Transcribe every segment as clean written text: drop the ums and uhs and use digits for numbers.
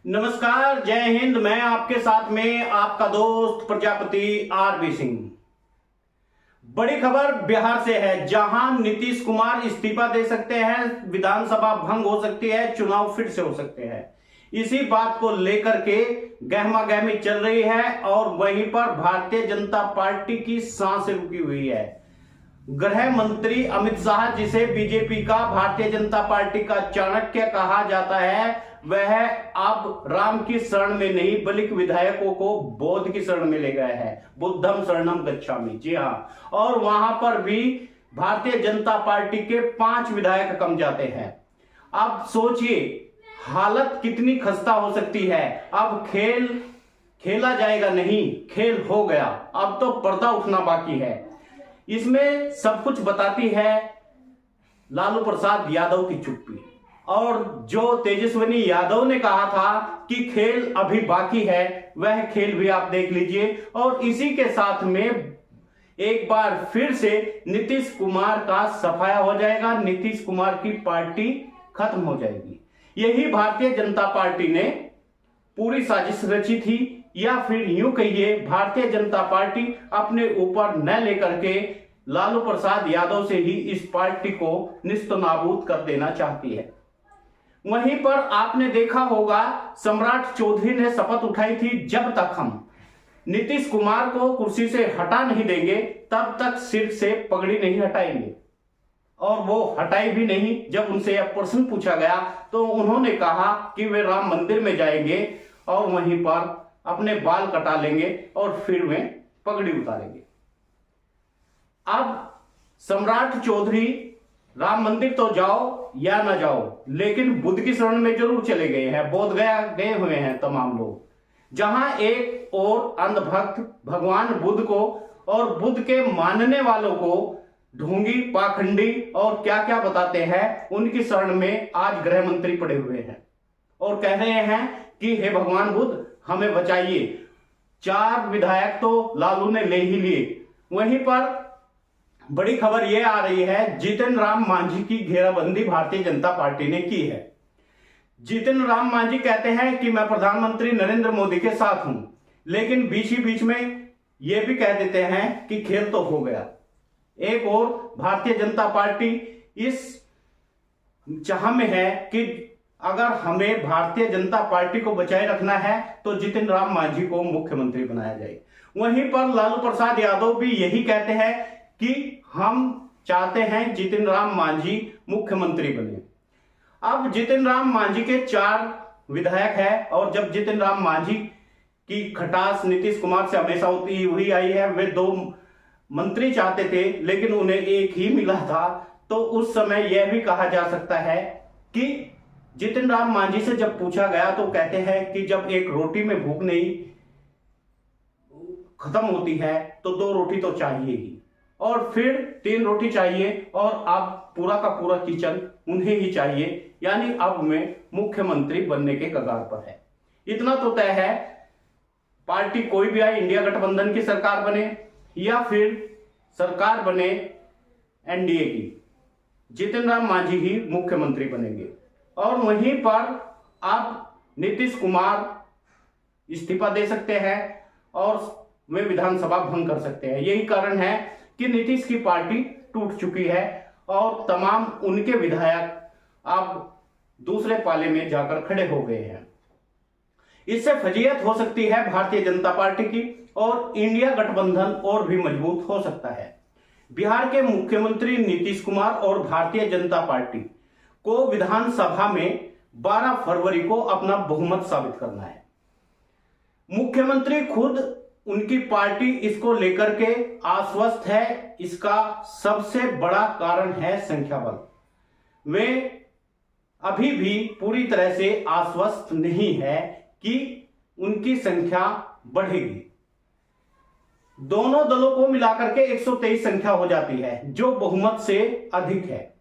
नमस्कार, जय हिंद। मैं आपके साथ में आपका दोस्त प्रजापति आरबी सिंह। बड़ी खबर बिहार से है, जहां नीतीश कुमार इस्तीफा दे सकते हैं, विधानसभा भंग हो सकती है, चुनाव फिर से हो सकते हैं। इसी बात को लेकर के गहमा गहमी चल रही है और वहीं पर भारतीय जनता पार्टी की सांसें रुकी हुई है। गृह मंत्री अमित शाह, जिसे बीजेपी का, भारतीय जनता पार्टी का चाणक्य कहा जाता है, वह अब राम की शरण में नहीं बल्कि विधायकों को बौद्ध की शरण में ले गए हैं। बुद्धम शरणम गच्छामि। जी हाँ, और वहां पर भी भारतीय जनता पार्टी के 5 विधायक कम जाते हैं। अब सोचिए हालत कितनी खस्ता हो सकती है। अब खेल खेला जाएगा नहीं, खेल हो गया। अब तो पर्दा उठना बाकी है। इसमें सब कुछ बताती है लालू प्रसाद यादव की चुप्पी, और जो तेजस्विनी यादव ने कहा था कि खेल अभी बाकी है, वह खेल भी आप देख लीजिए। और इसी के साथ में एक बार फिर से नीतीश कुमार का सफाया हो जाएगा, नीतीश कुमार की पार्टी खत्म हो जाएगी। यही भारतीय जनता पार्टी ने पूरी साजिश रची थी, या फिर यूं कहिए भारतीय जनता पार्टी अपने ऊपर न लेकर के लालू प्रसाद यादव से ही इस पार्टी को निस्तनाबूद कर देना चाहती है। वहीं पर आपने देखा होगा सम्राट चौधरी ने शपथ उठाई थी, जब तक हम नीतीश कुमार को कुर्सी से हटा नहीं देंगे तब तक सिर से पगड़ी नहीं हटाएंगे। और वो हटाई भी नहीं। जब उनसे यह प्रश्न पूछा गया तो उन्होंने कहा कि वे राम मंदिर में जाएंगे और वहीं पर अपने बाल कटा लेंगे और फिर वे पगड़ी उतारेंगे। अब सम्राट चौधरी राम मंदिर तो जाओ या ना जाओ, लेकिन बुद्ध की शरण में जरूर चले गए हैं। बोध गया गए हुए हैं तमाम लोग, जहां एक और अंधभक्त भगवान बुद्ध को और बुद्ध के मानने वालों को ढोंगी, पाखंडी और क्या क्या बताते हैं, उनकी शरण में आज गृह मंत्री पड़े हुए हैं और कह रहे हैं कि हे भगवान बुद्ध हमें बचाइए। 4 विधायक तो लालू ने ले ही लिए। वहीं पर बड़ी खबर यह आ रही है, जीतन राम मांझी की घेराबंदी भारतीय जनता पार्टी ने की है। जीतन राम मांझी कहते हैं कि मैं प्रधानमंत्री नरेंद्र मोदी के साथ हूं, लेकिन बीच ही बीच में यह भी कह देते हैं कि खेल तो हो गया। एक और भारतीय जनता पार्टी इस चाह में है कि अगर हमें भारतीय जनता पार्टी को बचाए रखना है तो जीतन राम मांझी को मुख्यमंत्री बनाया जाए। वहीं पर लालू प्रसाद यादव भी यही कहते हैं कि हम चाहते हैं जीतन राम मांझी मुख्यमंत्री बने। अब जीतन राम मांझी के 4 विधायक है, और जब जीतन राम मांझी की खटास नीतीश कुमार से हमेशा होती हुई आई है, वे 2 मंत्री चाहते थे लेकिन उन्हें 1 ही मिला था। तो उस समय यह भी कहा जा सकता है कि जीतन राम मांझी से जब पूछा गया तो कहते हैं कि जब एक रोटी में भूख नहीं खत्म होती है तो 2 रोटी तो चाहिए ही, और फिर 3 रोटी चाहिए, और अब पूरा का पूरा किचन उन्हें ही चाहिए। यानी अब में मुख्यमंत्री बनने के कगार पर है। इतना तो तय है, पार्टी कोई भी आए, इंडिया गठबंधन की सरकार बने या फिर सरकार बने एनडीए की, जीतन राम मांझी ही मुख्यमंत्री बनेंगे। और वहीं पर अब नीतीश कुमार इस्तीफा दे सकते हैं और वे विधानसभा भंग कर सकते हैं। यही कारण है कि नीतीश की पार्टी टूट चुकी है और तमाम उनके विधायक अब दूसरे पाले में जाकर खड़े हो गए हैं। इससे फजीयत हो सकती है भारतीय जनता पार्टी की, और इंडिया गठबंधन और भी मजबूत हो सकता है। बिहार के मुख्यमंत्री नीतीश कुमार और भारतीय जनता पार्टी को विधानसभा में 12 फरवरी को अपना बहुमत साबित करना है। मुख्यमंत्री खुद, उनकी पार्टी इसको लेकर के आश्वस्त है। इसका सबसे बड़ा कारण है संख्या बल। वे अभी भी पूरी तरह से आश्वस्त नहीं है कि उनकी संख्या बढ़ेगी। दोनों दलों को मिलाकर के 123 संख्या हो जाती है, जो बहुमत से अधिक है।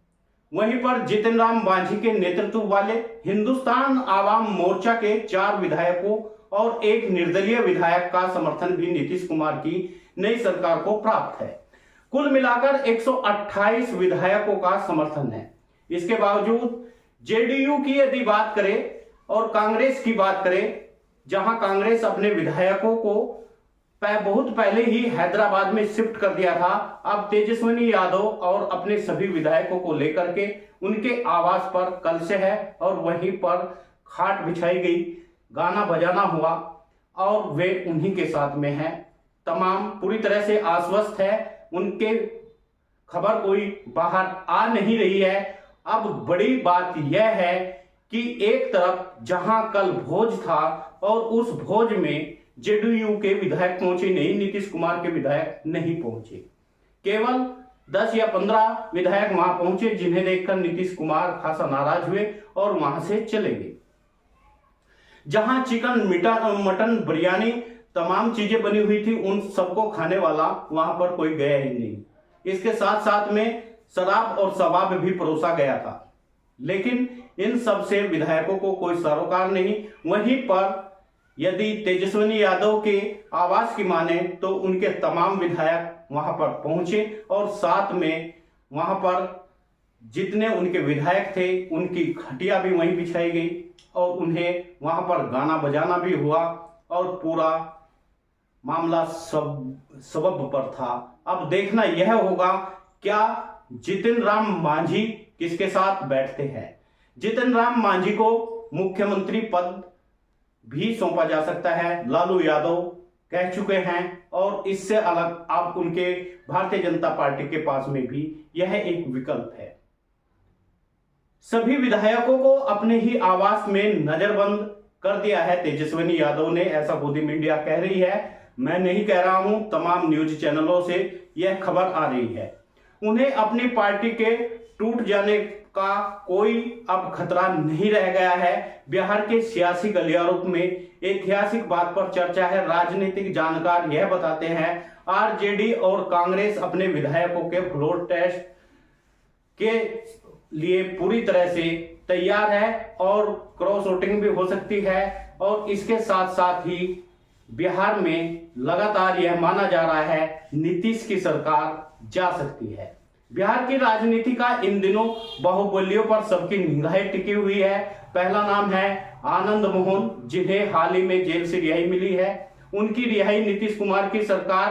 वहीं पर जीतन राम मांझी के नेतृत्व वाले हिंदुस्तान आवाम मोर्चा के 4 विधायकों और 1 निर्दलीय विधायक का समर्थन भी नीतीश कुमार की नई सरकार को प्राप्त है। कुल मिलाकर 128 विधायकों का समर्थन है। इसके बावजूद जेडीयू की यदि बात करें और कांग्रेस की बात करें, जहां कांग्रेस अपने विधायकों को बहुत पहले ही हैदराबाद में शिफ्ट कर दिया था, अब तेजस्विनी यादव और अपने सभी विधायकों को लेकर के उनके आवास पर कल से है और वहीं पर खाट बिछाई गई, गाना बजाना हुआ और वे उन्हीं के साथ में हैं। तमाम पूरी तरह से आश्वस्त है, उनके खबर कोई बाहर आ नहीं रही है। अब बड़ी बात यह है कि एक तरफ जहां कल भोज था और उस भोज में जेडीयू के विधायक पहुंचे नहीं, नीतीश कुमार के विधायक नहीं पहुंचे, केवल 10 या 15 विधायक वहां पहुंचे, जिन्हें देखकर नीतीश कुमार खासा नाराज हुए और वहां से चले गए। जहां चिकन मटन बिरयानी तमाम चीजें बनी हुई थी, उन सबको खाने वाला वहां पर कोई गया ही नहीं। इसके साथ साथ में शराब और शबाब भी परोसा गया था, लेकिन इन सब से विधायकों को कोई सरोकार नहीं। वहीं पर यदि तेजस्विनी यादव के आवास की माने तो उनके तमाम विधायक वहां पर पहुंचे और साथ में वहां पर जितने उनके विधायक थे उनकी खटिया भी वहीं बिछाई गई और उन्हें वहां पर गाना बजाना भी हुआ और पूरा मामला सबब पर था। अब देखना यह होगा क्या जितिन राम मांझी किसके साथ बैठते हैं। जितिन राम मांझी को मुख्यमंत्री पद भी सौंपा जा सकता है, लालू यादव कह चुके हैं, और इससे अलग अब उनके भारतीय जनता पार्टी के पास में भी यह एक विकल्प है। सभी विधायकों को अपने ही आवास में नजरबंद कर दिया है तेजस्विनी यादव ने, ऐसा गोदी मीडिया कह रही है, मैं नहीं कह रहा हूं, तमाम न्यूज चैनलों से यह खबर आ रही है। उन्हें अपनी पार्टी के टूट जाने का कोई अब खतरा नहीं रह गया है। बिहार के सियासी गलियारों में ऐतिहासिक बात पर चर्चा है। राजनीतिक जानकार यह बताते हैं आरजेडी और कांग्रेस अपने विधायकों के फ्लोर टेस्ट के लिए पूरी तरह से तैयार है और क्रॉस वोटिंग भी हो सकती है। और इसके साथ साथ ही बिहार में लगातार यह माना जा रहा है नीतीश की सरकार जा सकती है। बिहार की राजनीति का इन दिनों बाहुबलियों पर सबकी निगाहें टिकी हुई है। पहला नाम है आनंद मोहन, जिन्हें हाल ही में जेल से रिहाई मिली है। उनकी रिहाई नीतीश कुमार की सरकार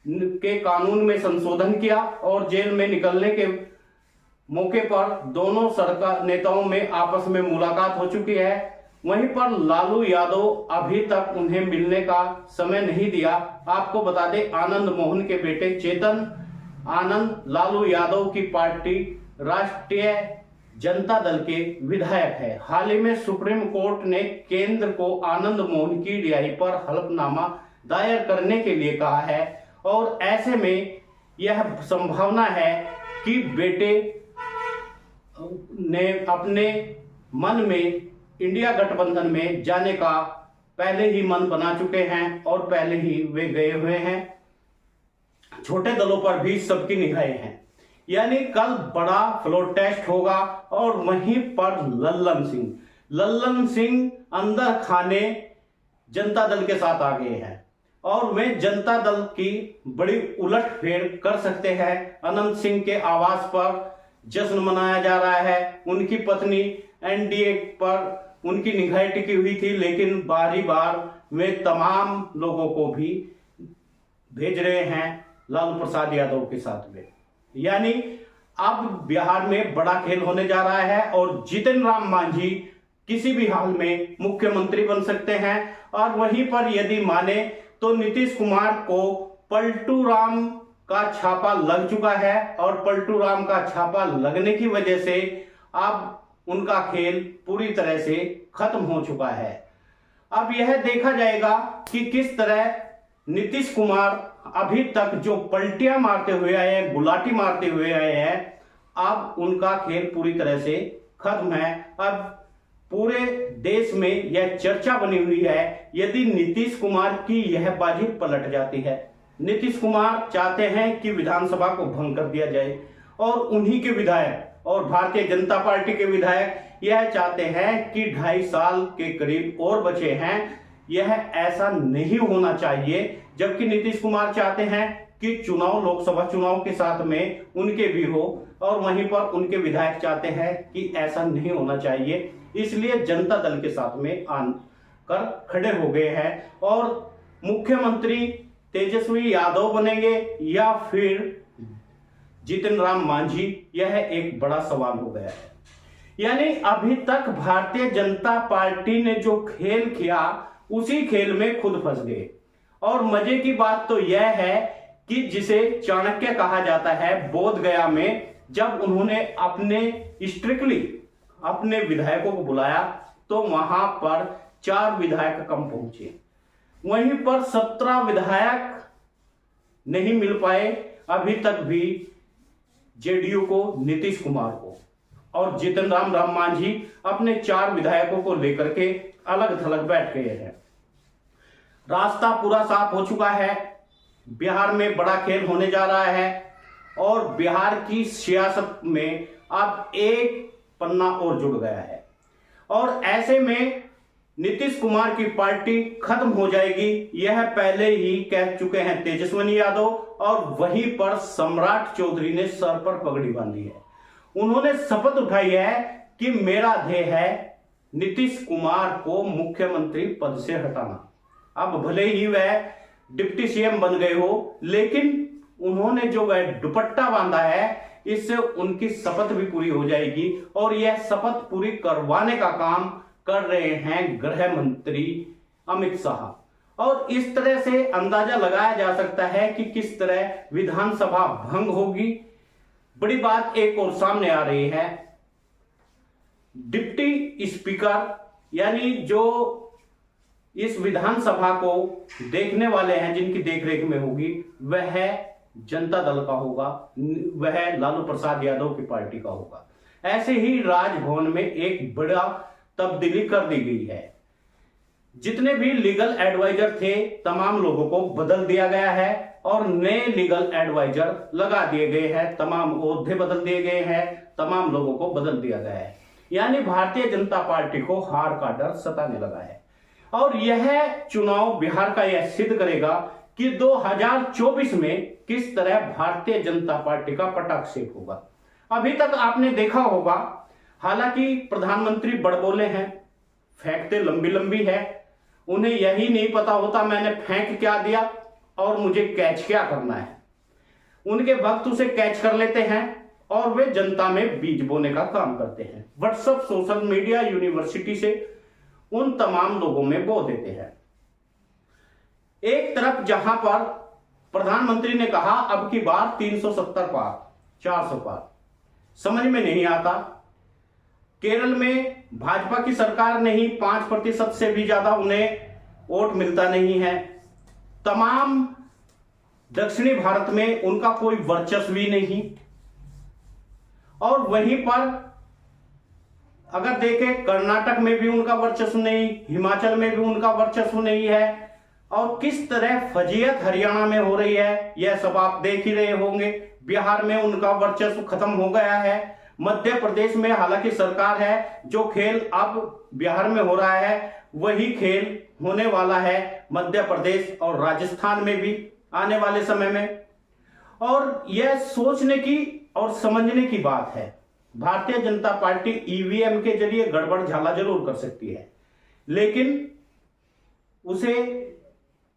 के कानून में संशोधन किया और जेल में निकलने के मौके पर दोनों सरकार नेताओं में आपस में मुलाकात हो चुकी है। वहीं पर लालू यादव अभी तक उन्हें मिलने का समय नहीं दिया। आपको बता दें आनंद मोहन के बेटे चेतन आनंद लालू यादव की पार्टी राष्ट्रीय जनता दल के विधायक है। हाल ही में सुप्रीम कोर्ट ने केंद्र को आनंद मोहन की रिहाई पर हलफनामा दायर करने के लिए कहा है और ऐसे में यह संभावना है कि बेटे ने अपने मन में इंडिया गठबंधन में जाने का पहले ही मन बना चुके हैं और पहले ही वे गए हुए हैं। छोटे दलों पर भी सबकी निगाहें हैं, यानी कल बड़ा फ्लोर टेस्ट होगा और वहीं पर लल्लन सिंह अंदर खाने जनता दल के साथ आ गए हैं और वे जनता दल की बड़ी उलटफेर कर सकते हैं। अनंत सिंह के आवास पर जश्न मनाया जा रहा है। उनकी पत्नी एनडीए पर उनकी निगाहें टिकी हुई थी, लेकिन बारी बार वे तमाम लोगों को भी भेज रहे हैं लालू प्रसाद यादव के साथ में। यानी अब बिहार में बड़ा खेल होने जा रहा है और जितिन राम मांझी किसी भी हाल में मुख्यमंत्री बन सकते हैं। और वहीं पर यदि माने तो नीतीश कुमार को पलटू राम का छापा लग चुका है और पलटू राम का छापा लगने की वजह से अब उनका खेल पूरी तरह से खत्म हो चुका है। अब यह देखा जाएगा कि किस तरह नीतीश कुमार अभी तक जो पलटियां मारते हुए आए हैं, गुलाटी मारते हुए आए हैं, अब उनका खेल पूरी तरह से खत्म है। अब पूरे देश में यह चर्चा बनी हुई है, यदि नीतीश कुमार की यह बाजी पलट जाती है। नीतीश कुमार चाहते हैं कि विधानसभा को भंग कर दिया जाए और उन्हीं के विधायक और भारतीय जनता पार्टी के विधायक यह चाहते हैं कि 2.5 साल के करीब और बचे हैं। यह ऐसा नहीं होना चाहिए, जबकि नीतीश कुमार चाहते हैं कि चुनाव लोकसभा चुनाव के साथ में उनके भी हो और वहीं पर उनके विधायक चाहते हैं कि ऐसा नहीं होना चाहिए। इसलिए जनता दल के साथ में आकर खड़े हो गए हैं और मुख्यमंत्री तेजस्वी यादव बनेंगे या फिर जीतन राम मांझी, यह एक बड़ा सवाल हो गया है। यानी अभी तक भारतीय जनता पार्टी ने जो खेल किया उसी खेल में खुद फंस गए। और मजे की बात तो यह है कि जिसे चाणक्य कहा जाता है, बोध गया में जब उन्होंने अपने स्ट्रिक्टली अपने विधायकों को बुलाया तो वहां पर 4 विधायक कम पहुंचे, वहीं पर 17 विधायक नहीं मिल पाए अभी तक भी जेडीयू को, नीतीश कुमार को। और जीतन राम मांझी अपने 4 विधायकों को लेकर के अलग थलग बैठ गए हैं। रास्ता पूरा साफ हो चुका है, बिहार में बड़ा खेल होने जा रहा है और बिहार की सियासत में अब एक पन्ना और जुड़ गया है। और ऐसे में नीतीश कुमार की पार्टी खत्म हो जाएगी, यह पहले ही कह चुके हैं तेजस्वी यादव। और वहीं पर सम्राट चौधरी ने सर पर पगड़ी बांधी है, उन्होंने शपथ उठाई है कि मेरा ध्येय है नीतीश कुमार को मुख्यमंत्री पद से हटाना। अब भले ही वह डिप्टी सीएम बन गए हो, लेकिन उन्होंने जो वह दुपट्टा बांधा है इससे उनकी शपथ भी पूरी हो जाएगी। और यह शपथ पूरी करवाने का काम कर रहे हैं गृह मंत्री अमित शाह। और इस तरह से अंदाजा लगाया जा सकता है कि किस तरह विधानसभा भंग होगी। बड़ी बात एक और सामने आ रही है, डिप्टी स्पीकर यानी जो इस विधानसभा को देखने वाले हैं, जिनकी देखरेख में होगी, वह जनता दल का होगा, वह लालू प्रसाद यादव की पार्टी का होगा। ऐसे ही राजभवन में एक बड़ा तब्दीली कर दी गई है। जितने भी लीगल एडवाइजर थे तमाम लोगों को बदल दिया गया है और नए लीगल एडवाइजर लगा दिए गए हैं, तमाम ओहदे बदल दिए गए हैं, तमाम लोगों को बदल दिया गया है। यानी भारतीय जनता पार्टी को हार का डर सताने लगा है। और यह चुनाव बिहार का यह सिद्ध करेगा कि 2024 में किस तरह भारतीय जनता पार्टी का पटाक्षेप होगा। अभी तक आपने देखा होगा, हालांकि प्रधानमंत्री बड़बोले हैं, फेंकते लंबी लंबी है, उन्हें यही नहीं पता होता मैंने फेंक क्या दिया और मुझे कैच क्या करना है। उनके भक्त उसे कैच कर लेते हैं और वे जनता में बीज बोने का काम करते हैं। व्हाट्सएप, सोशल मीडिया, यूनिवर्सिटी से उन तमाम लोगों में बो देते हैं। एक तरफ जहां पर प्रधानमंत्री ने कहा अब की बार 370 पार, 400 पार, समझ में नहीं आता। केरल में भाजपा की सरकार नहीं, 5% से भी ज्यादा उन्हें वोट मिलता नहीं है। तमाम दक्षिणी भारत में उनका कोई वर्चस्व भी नहीं। और वहीं पर अगर देखें, कर्नाटक में भी उनका वर्चस्व नहीं, हिमाचल में भी उनका वर्चस्व नहीं है। और किस तरह फजीयत हरियाणा में हो रही है यह सब आप देख ही रहे होंगे। बिहार में उनका वर्चस्व खत्म हो गया है। मध्य प्रदेश में हालांकि सरकार है, जो खेल अब बिहार में हो रहा है वही खेल होने वाला है मध्य प्रदेश और राजस्थान में भी आने वाले समय में। और यह सोचने की और समझने की बात है, भारतीय जनता पार्टी ईवीएम के जरिए गड़बड़ झाला जरूर कर सकती है, लेकिन उसे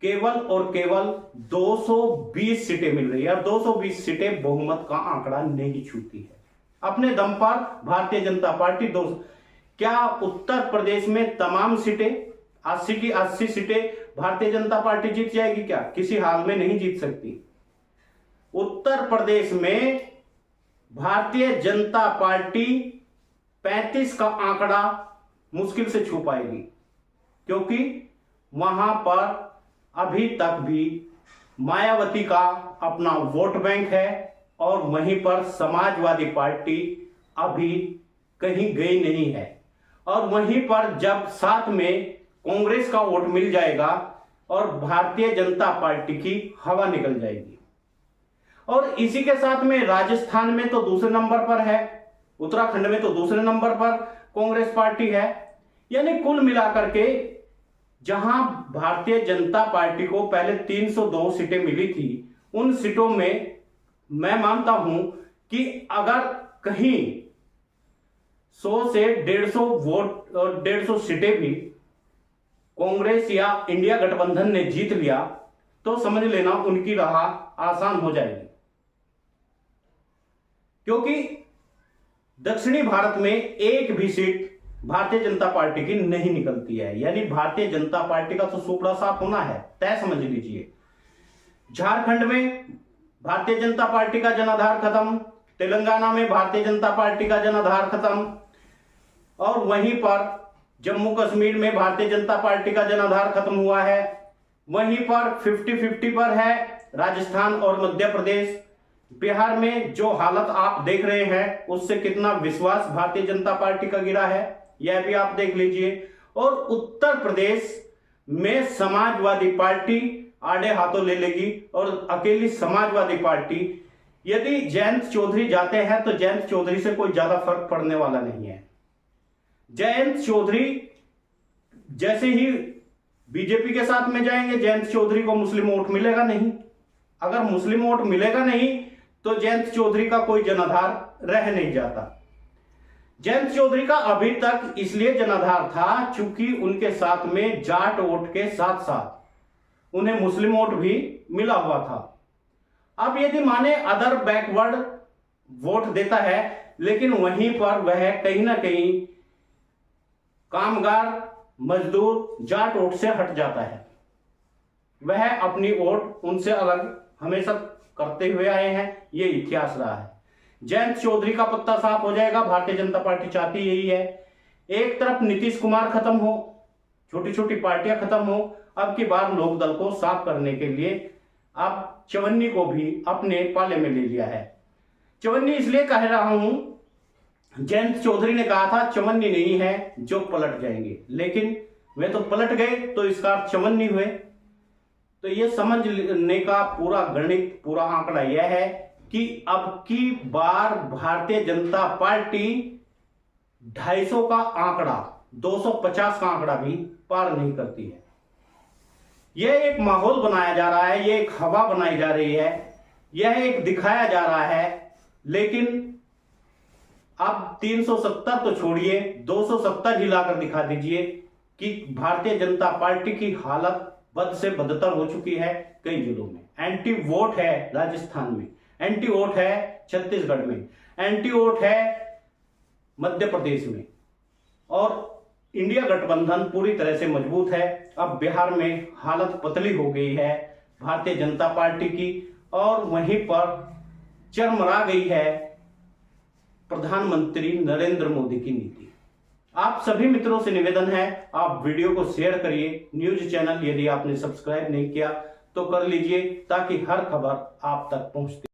केवल और केवल 220 सीटें मिल रही है और 220 सीटें बहुमत का आंकड़ा नहीं छूती है। अपने दम पर भारतीय जनता पार्टी क्या उत्तर प्रदेश में तमाम सीटें 80 की 80 सीटें भारतीय जनता पार्टी जीत जाएगी? क्या किसी हाल में नहीं जीत सकती। उत्तर प्रदेश में भारतीय जनता पार्टी 35 का आंकड़ा मुश्किल से छू पाएगी, क्योंकि वहां पर अभी तक भी मायावती का अपना वोट बैंक है और वहीं पर समाजवादी पार्टी अभी कहीं गई नहीं है। और वहीं पर जब साथ में कांग्रेस का वोट मिल जाएगा और भारतीय जनता पार्टी की हवा निकल जाएगी। और इसी के साथ में राजस्थान में तो दूसरे नंबर पर है, उत्तराखंड में तो दूसरे नंबर पर कांग्रेस पार्टी है। यानी कुल मिलाकर के जहां भारतीय जनता पार्टी को पहले 302 सीटें मिली थी, उन सीटों में मैं मानता हूं कि अगर कहीं 100 से 150 वोट और 150 सीटें भी कांग्रेस या इंडिया गठबंधन ने जीत लिया तो समझ लेना उनकी राह आसान हो जाएगी, क्योंकि दक्षिणी भारत में एक भी सीट भारतीय जनता पार्टी की नहीं निकलती है। यानी भारतीय जनता पार्टी का तो सुपड़ा साफ होना है, तय समझ लीजिए। झारखंड में भारतीय जनता पार्टी का जनाधार खत्म, तेलंगाना में भारतीय जनता पार्टी का जनाधार खत्म, और वहीं पर जम्मू कश्मीर में भारतीय जनता पार्टी का जनाधार खत्म हुआ है। वहीं पर 50-50 पर है राजस्थान और मध्य प्रदेश। बिहार में जो हालत आप देख रहे हैं उससे कितना विश्वास भारतीय जनता पार्टी का गिरा है, यह भी आप देख लीजिए। और उत्तर प्रदेश में समाजवादी पार्टी आड़े हाथों ले लेगी, और अकेली समाजवादी पार्टी, यदि जयंत चौधरी जाते हैं तो जयंत चौधरी से कोई ज्यादा फर्क पड़ने वाला नहीं है। जयंत चौधरी जैसे ही बीजेपी के साथ में जाएंगे, जयंत चौधरी को मुस्लिम वोट मिलेगा नहीं। अगर मुस्लिम वोट मिलेगा नहीं तो जयंत चौधरी का कोई जनाधार रह नहीं जाता। जयंत चौधरी का अभी तक इसलिए जनाधार था क्योंकि उनके साथ में जाट वोट के साथ साथ उन्हें मुस्लिम वोट भी मिला हुआ था। अब यदि माने अदर बैकवर्ड वोट देता है, लेकिन वहीं पर वह कहीं ना कहीं कामगार मजदूर जाट वोट से हट जाता है। वह अपनी वोट उनसे अलग हमेशा करते हुए आए हैं, ये इतिहास रहा है। जयंत चौधरी का पत्ता साफ हो जाएगा, भारतीय जनता पार्टी चाहती यही है। एक तरफ नीतीश कुमार खत्म हो, छोटी छोटी पार्टियां खत्म हो, अब की बार लोकदल को साफ करने के लिए अब चवन्नी को भी अपने पाले में ले लिया है। चवन्नी इसलिए कह रहा हूं, जयंत चौधरी ने कहा था चवन्नी नहीं है जो पलट जाएंगे, लेकिन वे तो पलट गए तो इसका चवन्नी हुए। तो ये समझने का पूरा गणित, पूरा आंकड़ा यह है कि अब की बार भारतीय जनता पार्टी 250 का आंकड़ा, 250 का आंकड़ा भी पार नहीं करती है। यह एक माहौल बनाया जा रहा है, यह एक हवा बनाई जा रही है, यह एक दिखाया जा रहा है। लेकिन अब 370 तो छोड़िए, 270 ही लाकर दिखा दीजिए कि भारतीय जनता पार्टी की हालत बद से बदतर हो चुकी है। कई जिलों में एंटी वोट है, राजस्थान में एंटी वोट है, छत्तीसगढ़ में एंटी वोट है, मध्य प्रदेश में, और इंडिया गठबंधन पूरी तरह से मजबूत है। अब बिहार में हालत पतली हो गई है भारतीय जनता पार्टी की, और वहीं पर चरमरा गई है प्रधानमंत्री नरेंद्र मोदी की नीति। आप सभी मित्रों से निवेदन है, आप वीडियो को शेयर करिए। न्यूज चैनल यदि आपने सब्सक्राइब नहीं किया तो कर लीजिए, ताकि हर खबर आप तक पहुंचती